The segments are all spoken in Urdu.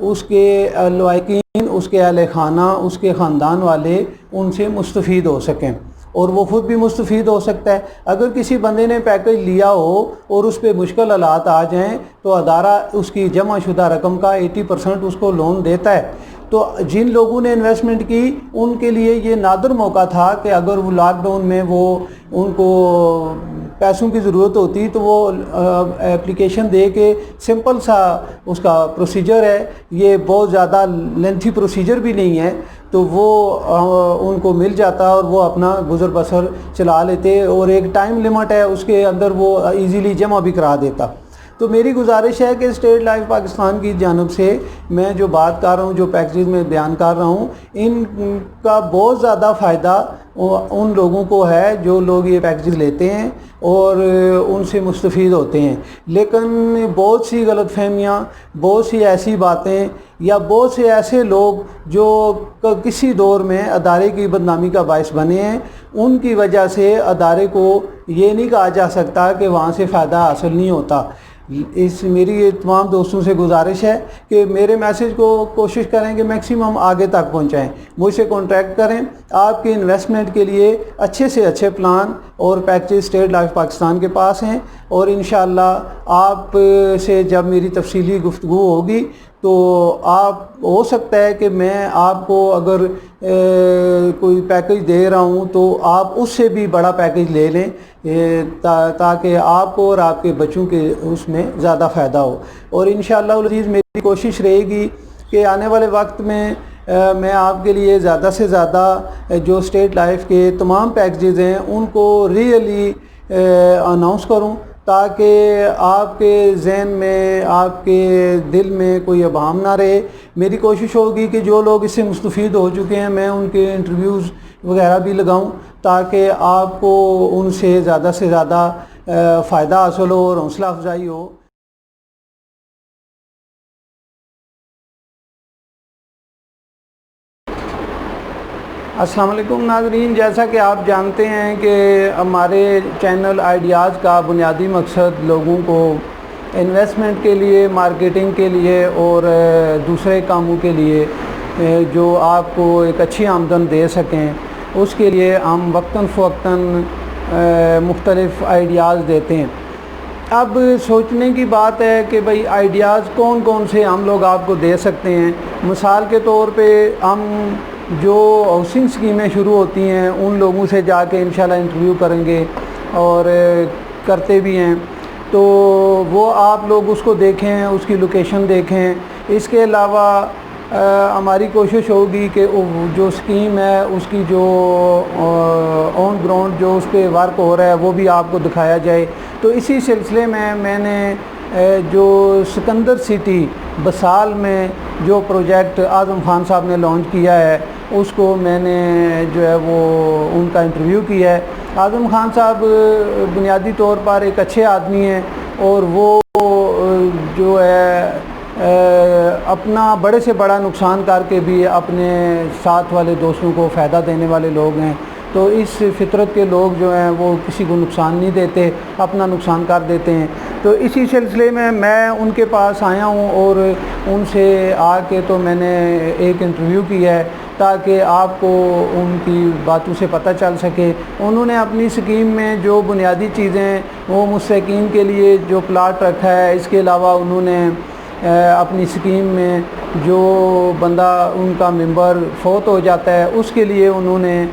اس کے لواحقین، اس کے اہل خانہ، اس کے خاندان والے ان سے مستفید ہو سکیں، اور وہ خود بھی مستفید ہو سکتا ہے۔ اگر کسی بندے نے پیکج لیا ہو اور اس پہ مشکل حالات آ جائیں تو ادارہ اس کی جمع شدہ رقم کا 80% اس کو لون دیتا ہے۔ تو جن لوگوں نے انویسٹمنٹ کی ان کے لیے یہ نادر موقع تھا کہ اگر وہ لاک ڈاؤن میں ان کو پیسوں کی ضرورت ہوتی تو وہ اپلیکیشن دے کے سمپل سا اس کا پروسیجر ہے، یہ بہت زیادہ لینتھی پروسیجر بھی نہیں ہے، تو وہ ان کو مل جاتا اور وہ اپنا گزر بسر چلا لیتے، اور ایک ٹائم لیمٹ ہے اس کے اندر وہ ایزیلی جمع بھی کرا دیتا۔ تو میری گزارش ہے کہ اسٹیٹ لائف پاکستان کی جانب سے میں جو بات کر رہا ہوں، جو پیکیجز میں بیان کر رہا ہوں، ان کا بہت زیادہ فائدہ ان لوگوں کو ہے جو لوگ یہ پیکیجز لیتے ہیں اور ان سے مستفید ہوتے ہیں۔ لیکن بہت سی غلط فہمیاں، بہت سی ایسی باتیں یا بہت سے ایسے لوگ جو کسی دور میں ادارے کی بدنامی کا باعث بنے ہیں، ان کی وجہ سے ادارے کو یہ نہیں کہا جا سکتا کہ وہاں سے فائدہ حاصل نہیں ہوتا۔ میری تمام دوستوں سے گزارش ہے کہ میرے میسیج کو کوشش کریں کہ میکسیمم آگے تک پہنچائیں، مجھ سے کانٹیکٹ کریں۔ آپ کے انویسٹمنٹ کے لیے اچھے سے اچھے پلان اور پیکیج اسٹیٹ لائف پاکستان کے پاس ہیں، اور انشاءاللہ آپ سے جب میری تفصیلی گفتگو ہوگی تو آپ ہو سکتا ہے کہ میں آپ کو اگر کوئی پیکیج دے رہا ہوں تو آپ اس سے بھی بڑا پیکیج لے لیں تاکہ آپ کو اور آپ کے بچوں کے اس میں زیادہ فائدہ ہو۔ اور انشاءاللہ العزیز میری کوشش رہے گی کہ آنے والے وقت میں میں آپ کے لیے زیادہ سے زیادہ جو اسٹیٹ لائف کے تمام پیکیجز ہیں ان کو ریئلی اناؤنس کروں، تاکہ آپ کے ذہن میں، آپ کے دل میں کوئی ابہام نہ رہے۔ میری کوشش ہوگی کہ جو لوگ اس سے مستفید ہو چکے ہیں میں ان کے انٹرویوز وغیرہ بھی لگاؤں تاکہ آپ کو ان سے زیادہ فائدہ حاصل ہو اور حوصلہ افزائی ہو۔ السلام علیکم ناظرین، جیسا کہ آپ جانتے ہیں کہ ہمارے چینل آئیڈیاز کا بنیادی مقصد لوگوں کو انویسٹمنٹ کے لیے، مارکیٹنگ کے لیے اور دوسرے کاموں کے لیے جو آپ کو ایک اچھی آمدن دے سکیں، اس کے لیے ہم وقتاً فوقتاً مختلف آئیڈیاز دیتے ہیں۔ اب سوچنے کی بات ہے کہ بھئی آئیڈیاز کون کون سے ہم لوگ آپ کو دے سکتے ہیں۔ مثال کے طور پہ ہم جو ہاؤسنگ اسکیمیں شروع ہوتی ہیں ان لوگوں سے جا کے انشاءاللہ انٹرویو کریں گے اور کرتے بھی ہیں، تو وہ آپ لوگ اس کو دیکھیں، اس کی لوکیشن دیکھیں۔ اس کے علاوہ ہماری کوشش ہوگی کہ جو اسکیم ہے اس کی جو آن گراؤنڈ جو اس پہ ورک ہو رہا ہے وہ بھی آپ کو دکھایا جائے۔ تو اسی سلسلے میں نے جو سکندر سٹی بسال میں جو پروجیکٹ اعظم خان صاحب نے لانچ کیا ہے اس کو میں نے جو ہے وہ ان کا انٹرویو کیا ہے۔ اعظم خان صاحب بنیادی طور پر ایک اچھے آدمی ہیں اور وہ جو ہے اپنا بڑے سے بڑا نقصان کر کے بھی اپنے ساتھ والے دوستوں کو فائدہ دینے والے لوگ ہیں۔ تو اس فطرت کے لوگ جو ہیں وہ کسی کو نقصان نہیں دیتے، اپنا نقصان کر دیتے ہیں۔ تو اسی سلسلے میں ان کے پاس آیا ہوں اور ان سے آ کے تو میں نے ایک انٹرویو کیا ہے تاکہ آپ کو ان کی باتوں سے پتہ چل سکے۔ انہوں نے اپنی اسکیم میں جو بنیادی چیزیں وہ مستحقین کے لیے جو پلاٹ رکھا ہے، اس کے علاوہ انہوں نے اپنی اسکیم میں جو بندہ ان کا ممبر فوت ہو جاتا ہے اس کے لیے انہوں نے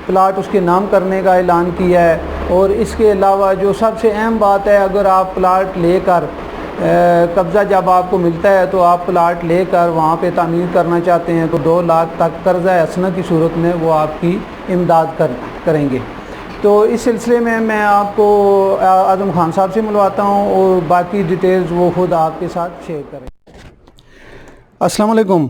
پلاٹ اس کے نام کرنے کا اعلان کیا ہے۔ اور اس کے علاوہ جو سب سے اہم بات ہے، اگر آپ پلاٹ لے کر قبضہ جب آپ کو ملتا ہے تو آپ پلاٹ لے کر وہاں پہ تعمیر کرنا چاہتے ہیں تو 2 لاکھ تک قرضہ حسنہ کی صورت میں وہ آپ کی امداد کریں گے۔ تو اس سلسلے میں آپ کو اعظم خان صاحب سے ملواتا ہوں اور باقی ڈیٹیلز وہ خود آپ کے ساتھ شیئر کریں۔ السلام علیکم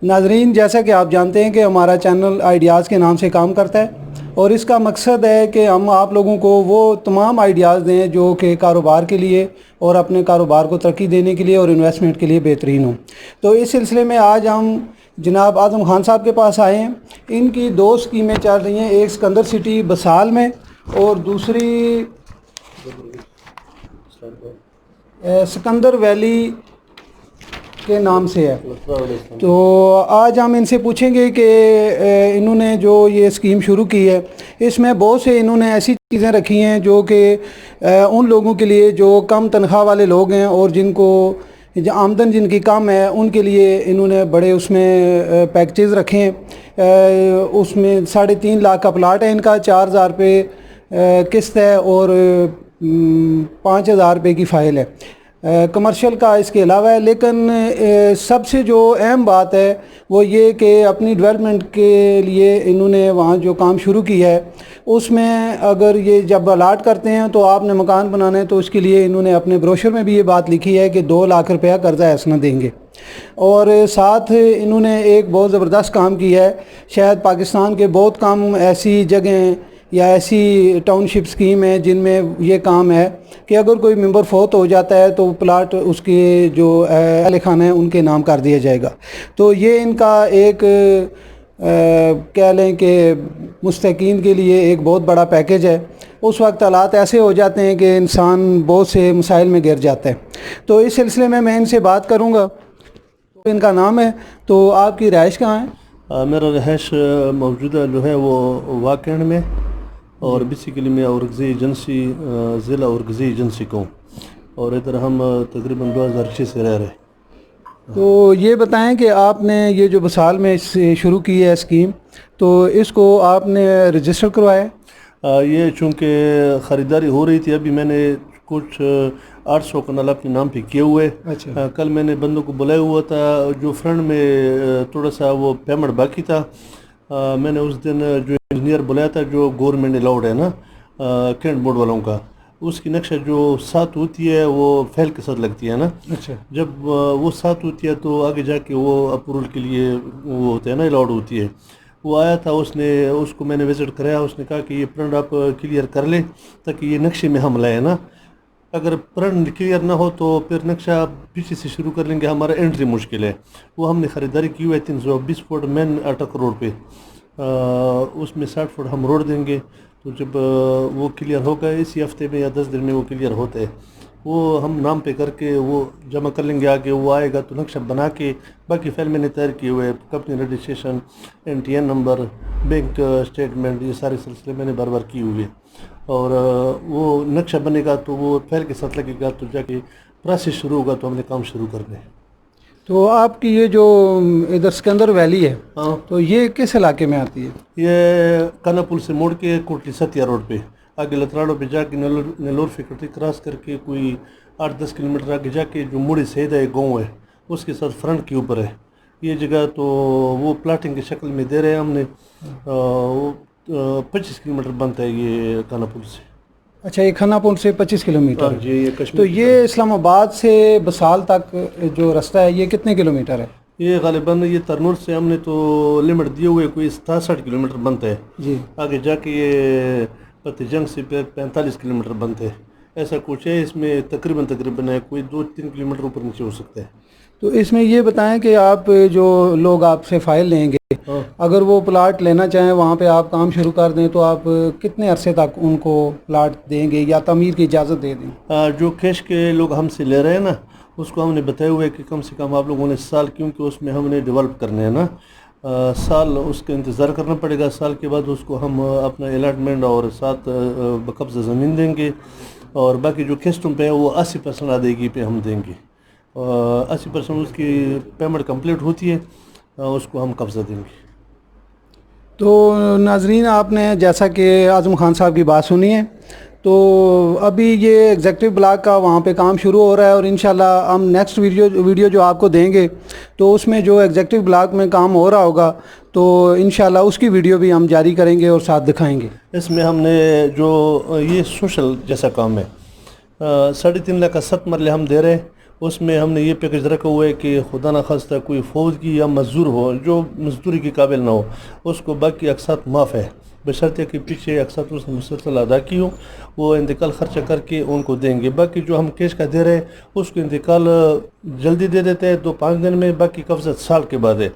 ناظرین، جیسا کہ آپ جانتے ہیں کہ ہمارا چینل آئیڈیاز کے نام سے کام کرتا ہے اور اس کا مقصد ہے کہ ہم آپ لوگوں کو وہ تمام آئیڈیاز دیں جو کہ کاروبار کے لیے اور اپنے کاروبار کو ترقی دینے کے لیے اور انویسٹمنٹ کے لیے بہترین ہوں۔ تو اس سلسلے میں آج ہم جناب اعظم خان صاحب کے پاس آئے ہیں۔ ان کی 2 اسکیمیں چل رہی ہیں، ایک سکندر سٹی بسال میں اور دوسری سکندر ویلی کے نام سے ہے. تو آج ہم ان سے پوچھیں گے کہ انہوں نے جو یہ اسکیم شروع کی ہے اس میں بہت سے انہوں نے ایسی چیزیں رکھی ہیں جو کہ ان لوگوں کے لیے جو کم تنخواہ والے لوگ ہیں اور جن کو آمدن جن کی کم ہے ان کے لیے انہوں نے بڑے اس میں پیکیجز رکھے ہیں. اس میں 3.5 لاکھ کا پلاٹ ہے ان کا, 4,000 روپے قسط ہے اور 5,000 روپے کی فائل ہے. کمرشل کا اس کے علاوہ ہے, لیکن سب سے جو اہم بات ہے وہ یہ کہ اپنی ڈیولپمنٹ کے لیے انہوں نے وہاں جو کام شروع کیا ہے اس میں اگر یہ جب الاٹ کرتے ہیں تو آپ نے مکان بنانا ہے تو اس کے لیے انہوں نے اپنے بروشر میں بھی یہ بات لکھی ہے کہ 2 لاکھ روپیہ قرضہ حسنہ دیں گے. اور ساتھ انہوں نے ایک بہت زبردست کام کیا ہے. شاید پاکستان کے بہت کم ایسی جگہیں یا ایسی ٹاؤن شپ اسکیم ہے جن میں یہ کام ہے کہ اگر کوئی ممبر فوت ہو جاتا ہے تو پلاٹ اس کے جو اہل خانہ ہیں ان کے نام کر دیا جائے گا. تو یہ ان کا ایک کہہ لیں کہ مستحقین کے لیے ایک بہت بڑا پیکیج ہے. اس وقت حالات ایسے ہو جاتے ہیں کہ انسان بہت سے مسائل میں گر جاتا ہے. تو اس سلسلے میں ان سے بات کروں گا. ان کا نام ہے, تو آپ کی رہائش کہاں ہے؟ میرا رہائش موجودہ جو ہے وہ واقعین میں, اور بیسیکلی میں اورگزئی ایجنسی ضلع اورگزئی ایجنسی کو, اور ادھر ہم تقریباً 2006 سے رہ رہے. تو یہ بتائیں کہ آپ نے یہ جو بسال میں شروع کی ہے اسکیم, تو اس کو آپ نے رجسٹر کروایا؟ یہ چونکہ خریداری ہو رہی تھی, ابھی میں نے کچھ 800 کنال اپنے نام پہ کیے ہوئے. اچھا. کل میں نے بندوں کو بلایا ہوا تھا, جو فرنٹ میں تھوڑا سا وہ پیمنٹ باقی تھا. میں نے اس دن جو انجینئر بلایا تھا جو گورنمنٹ الاؤڈ ہے نا کینٹ بورڈ والوں کا, اس کی نقشہ جو ساتھ ہوتی ہے وہ فیل کے ساتھ لگتی ہے نا. اچھا. جب وہ ساتھ ہوتی ہے تو آگے جا کے وہ اپروول کے لیے وہ ہوتے ہیں نا, الاؤڈ ہوتی ہے. وہ آیا تھا, اس کو میں نے وزٹ کرایا. اس نے کہا کہ یہ پرنٹ آپ کلیئر کر لیں تاکہ یہ نقشے میں ہم لائیں نا. اگر پرنٹ کلیئر نہ ہو تو پھر نقشہ پیچھے سے شروع کر لیں گے, ہمارا انٹری مشکل ہے. وہ ہم نے خریداری کی ہوئی ہے 320 فٹ مین اٹک روڈ پہ, اس میں 60 فٹ ہم روڈ دیں گے. تو جب وہ کلیئر ہوگا اسی ہفتے میں یا 10 دن میں وہ کلیئر ہوتا ہے, وہ ہم نام پہ کر کے وہ جمع کر لیں گے. آگے وہ آئے گا تو نقشہ بنا کے باقی فائل میں نے تیار کیے ہوئے, company registration, NTN number, bank statement, یہ سارے سلسلے میں نے بار بار کیے ہوئے. اور وہ نقشہ بنے گا تو وہ فائل کے ساتھ لگے گا, تو جا کے پروسیس شروع ہوگا تو ہم نے کام شروع کر دیں. تو آپ کی یہ جو ادھر سکندر ویلی ہے, ہاں, تو یہ کس علاقے میں آتی ہے؟ یہ کانا پل سے موڑ کے کوٹلی ستیا روڈ پہ آگے لتراڑوں پہ جا کے نیلور فیکٹری کراس کر کے کوئی 8-10 کلومیٹر آگے جا کے جو موڑی سیدھا ایک گاؤں ہے اس کے ساتھ فرنٹ کے اوپر ہے یہ جگہ. تو وہ پلاٹنگ کی شکل میں دے رہے ہیں ہم نے. 25 کلومیٹر بنتا ہے یہ کانا پل سے. اچھا, یہ کھانا پور سے 25 کلومیٹر. جی, یہ کشمیر. تو یہ اسلام آباد سے بسال تک جو رستہ ہے یہ کتنے کلومیٹر ہے؟ یہ غالباً یہ ترنور سے ہم نے تو لمٹ دیے ہوئے کوئی 67 کلومیٹر بنتا ہے. جی. آگے جا کے یہ پتہ جنگ سے 45 کلومیٹر بنتا ہے, ایسا کچھ ہے. اس میں تقریباً ہے کوئی 2-3 کلومیٹر اوپر نیچے ہو سکتا ہے. تو اس میں یہ بتائیں کہ آپ جو لوگ آپ سے فائل لیں گے, اگر وہ پلاٹ لینا چاہیں وہاں پہ آپ کام شروع کر دیں تو آپ کتنے عرصے تک ان کو پلاٹ دیں گے یا تعمیر کی اجازت دے دیں؟ جو کیش کے لوگ ہم سے لے رہے ہیں نا اس کو ہم نے بتایا ہوا ہے کہ کم سے کم آپ لوگوں نے سال, کیونکہ اس میں ہم نے ڈیولپ کرنے ہیں نا, سال اس کا انتظار کرنا پڑے گا. سال کے بعد اس کو ہم اپنا الاٹمنٹ اور ساتھ بقبضہ زمین دیں گے, اور باقی جو قسطوں پہ ہے وہ 80% ادائیگی پہ ہم دیں گے. 80% اس کی پیمنٹ کمپلیٹ ہوتی ہے, اس کو ہم قبضہ دیں گے. تو ناظرین, آپ نے جیسا کہ اعظم خان صاحب کی بات سنی ہے, تو ابھی یہ ایگزیکٹو بلاک کا وہاں پہ کام شروع ہو رہا ہے, اور انشاءاللہ ہم نیکسٹ ویڈیو جو آپ کو دیں گے تو اس میں جو ایگزیکٹو بلاک میں کام ہو رہا ہوگا تو انشاءاللہ اس کی ویڈیو بھی ہم جاری کریں گے اور ساتھ دکھائیں گے. اس میں ہم نے جو یہ سوشل جیسا کام ہے 3.5 لاکھ کا 7 مرلے ہم دے رہے ہیں. اس میں ہم نے یہ پیکج رکھا ہوا ہے کہ خدا نخواستہ کوئی فوت کی یا مزدور ہو جو مزدوری کے قابل نہ ہو اس کو باقی اقساط معاف ہے. بشرطے کہ پیچھے اکثر اس نے مسلسل ادا کی ہوں، وہ انتقال خرچہ کر کے ان کو دیں گے. باقی جو ہم کیش کا دے رہے ہیں اس کو انتقال جلدی دے دیتے ہیں 2-5 دن میں، باقی قبضہ سال کے بعد ہے.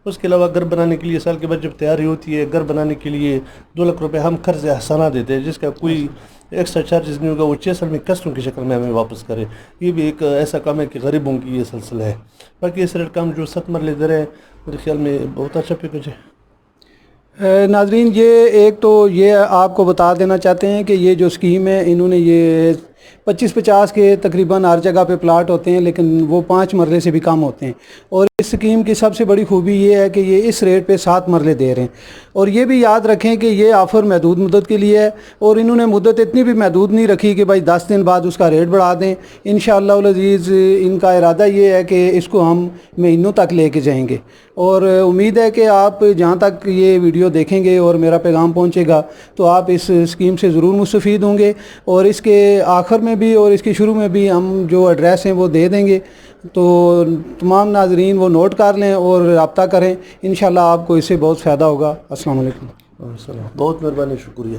اس کے علاوہ گھر بنانے کے لیے سال کے بعد جب تیاری ہوتی ہے گھر بنانے کے لیے 2 لاکھ روپے ہم قرض حسانہ دیتے ہیں، جس کا کوئی ایکسٹرا چارجز نہیں ہوگا، وہ 6 سال میں قسطوں کی شکل میں ہمیں واپس کرے. یہ بھی ایک ایسا کام ہے کہ غریبوں کی یہ سلسلہ ہے. باقی اس ریٹ کام جو 7 مرلے دے رہے ہیں میرے خیال میں بہت اچھا پیکج ہے. ناظرین، یہ ایک تو یہ آپ کو بتا دینا چاہتے ہیں کہ یہ جو اسکیم ہے انہوں نے یہ 25-50 کے تقریباً ہر جگہ پہ پلاٹ ہوتے ہیں، لیکن وہ 5 مرلے سے بھی کم ہوتے ہیں. اور اس اسکیم کی سب سے بڑی خوبی یہ ہے کہ یہ اس ریٹ پہ 7 مرلے دے رہے ہیں. اور یہ بھی یاد رکھیں کہ یہ آفر محدود مدت کے لیے ہے، اور انہوں نے مدت اتنی بھی محدود نہیں رکھی کہ بھائی 10 دن بعد اس کا ریٹ بڑھا دیں. انشاءاللہ العزیز ان کا ارادہ یہ ہے کہ اس کو ہم مہینوں تک لے کے جائیں گے. اور امید ہے کہ آپ جہاں تک یہ ویڈیو دیکھیں گے اور میرا پیغام پہنچے گا تو آپ اس اسکیم سے ضرور مستفید ہوں گے. اور اس کے آخر میں بھی اور اس کے شروع میں بھی ہم جو ایڈریس ہیں وہ دے دیں گے، تو تمام ناظرین وہ نوٹ کر لیں اور رابطہ کریں. انشاءاللہ آپ کو اس سے بہت فائدہ ہوگا. السلام علیکم. بہت مہربانی، شکریہ.